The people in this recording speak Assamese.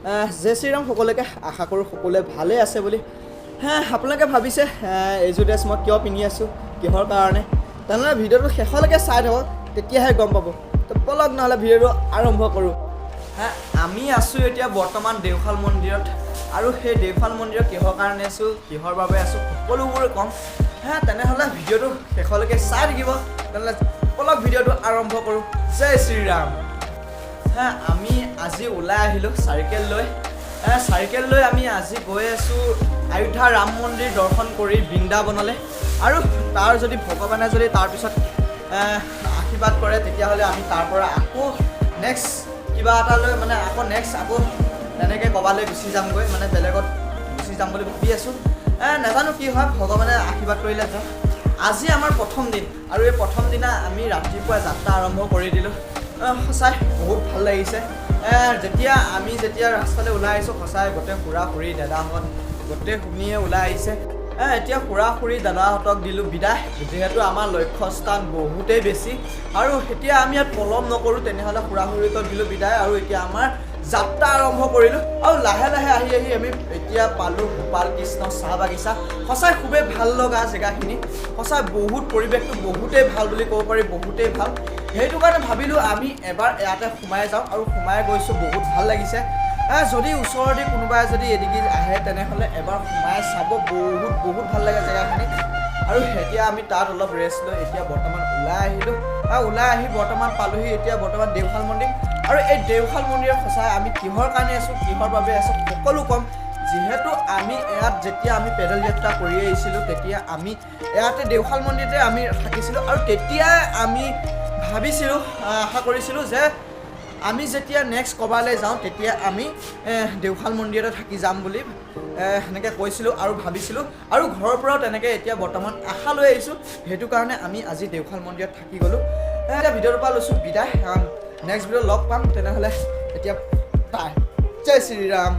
জয় শ্ৰীৰাম সকলোকে আশা কৰোঁ সকলোৱে ভালেই আছে বুলি। আপোনালোকে ভাবিছে এইযোৰ ড্ৰেছ মই কিয় পিন্ধি আছোঁ, কিহৰ কাৰণে, তেনেহ'লে ভিডিঅ'টো শেষলৈকে চাই থাকক, তেতিয়াহে গম পাব। তো বলক নহ'লে ভিডিঅ'টো আৰম্ভ কৰোঁ। আমি আছোঁ এতিয়া বৰ্তমান দেওশাল মন্দিৰত, আৰু সেই দেওশাল মন্দিৰত কিহৰ কাৰণে আছোঁ, কিহৰ বাবে আছোঁ, সকলোবোৰ ক'ম। তেনেহ'লে ভিডিঅ'টো শেষলৈকে চাই থাকিব। তেনেহ'লে বলক ভিডিঅ'টো আৰম্ভ কৰোঁ। জয় শ্ৰীৰাম। আমি আজি ওলাই আহিলোঁ চাইকেল লৈ আমি আজি গৈ আছোঁ অযোধ্যা ৰাম মন্দিৰ দৰ্শন কৰি বৃন্দাবনলৈ। আৰু তাৰ যদি ভগৱানে যদি তাৰপিছত আশীৰ্বাদ কৰে তেতিয়াহ'লে আমি তাৰ পৰা আকৌ নেক্সট কিবা এটা লৈ আকৌ তেনেকৈ ক'বালৈ গুচি যামগৈ, বেলেগত গুচি যাম বুলি ভাবি আছোঁ। নাজানো কি হয়, ভগৱানে আশীৰ্বাদ কৰিলে যাওঁ। আজি আমাৰ প্ৰথম দিন, আৰু এই প্ৰথম দিনা আমি ৰাতিপুৱা যাত্ৰা আৰম্ভ কৰি দিলোঁ। সঁচাই বহুত ভাল লাগিছে। যেতিয়া ৰাস্তালৈ ওলাই আহিছোঁ, সঁচাই গোটেই খুৰা খুৰী দাদাহঁত গোটেই শুনিয়ে ওলাই আহিছে। এতিয়া খুৰা খুৰী দাদাহঁতক দিলোঁ বিদায়, যিহেতু আমাৰ লক্ষ্যস্থান বহুতেই বেছি। আৰু এতিয়া আমি ইয়াত পলম নকৰোঁ, তেনেহ'লে খুৰা খুৰীকক দিলোঁ বিদায়। আৰু এতিয়া আমাৰ যাত্ৰা আৰম্ভ কৰিলোঁ, আৰু লাহে লাহে আহি আমি এতিয়া পালোঁ গোপাল কৃষ্ণ চাহ বাগিচা। সঁচাই খুবেই ভাল লগা জেগাখিনি, সঁচাই বহুত পৰিৱেশটো বহুতেই ভাল বুলি ক'ব পাৰি, বহুতেই ভাল। সেইটো কাৰণে ভাবিলোঁ আমি এবাৰ ইয়াতে সোমাই যাওঁ, আৰু সোমাই গৈছোঁ, বহুত ভাল লাগিছে। যদি ওচৰতে কোনোবাই যদি এদিকে আহে তেনেহ'লে এবাৰ সোমাই চাব, বহুত ভাল লাগে জেগাখিনি। আৰু এতিয়া আমি তাত অলপ ৰেষ্ট লৈ এতিয়া বৰ্তমান ওলাই আহিলোঁ। ওলাই আহি বৰ্তমান পালোঁহি এতিয়া বৰ্তমান দেওশাল মন্দিৰ। আৰু এই দেওশাল মন্দিৰত সঁচাই আমি কিহৰ কাৰণে আছোঁ, কিহৰ বাবে আছোঁ, সকলো ক'ম। যিহেতু আমি ইয়াত যেতিয়া আমি পেডেল যাত্ৰা কৰি আহিছিলোঁ, তেতিয়া আমি ইয়াতে দেওশাল মন্দিৰতে আমি থাকিছিলোঁ। আৰু তেতিয়াই আমি ভাবিছিলোঁ, আশা কৰিছিলোঁ যে আমি যেতিয়া নেক্সট ক'ৰবালৈ যাওঁ তেতিয়া আমি দেওশাল মন্দিৰতে থাকি যাম বুলি সেনেকৈ কৈছিলোঁ আৰু ভাবিছিলোঁ। আৰু ঘৰৰ পৰাও তেনেকৈ এতিয়া বৰ্তমান আশা লৈ আহিছোঁ। সেইটো কাৰণে আমি আজি দেওশাল মন্দিৰত থাকি গ'লোঁ। এতিয়া ভিডিঅ'টোৰ পৰা লৈছোঁ বিদায়, নেক্সট ভিডিঅ'ত লগ পাম। তেনেহ'লে এতিয়া বাই, জয় শ্ৰীৰাম।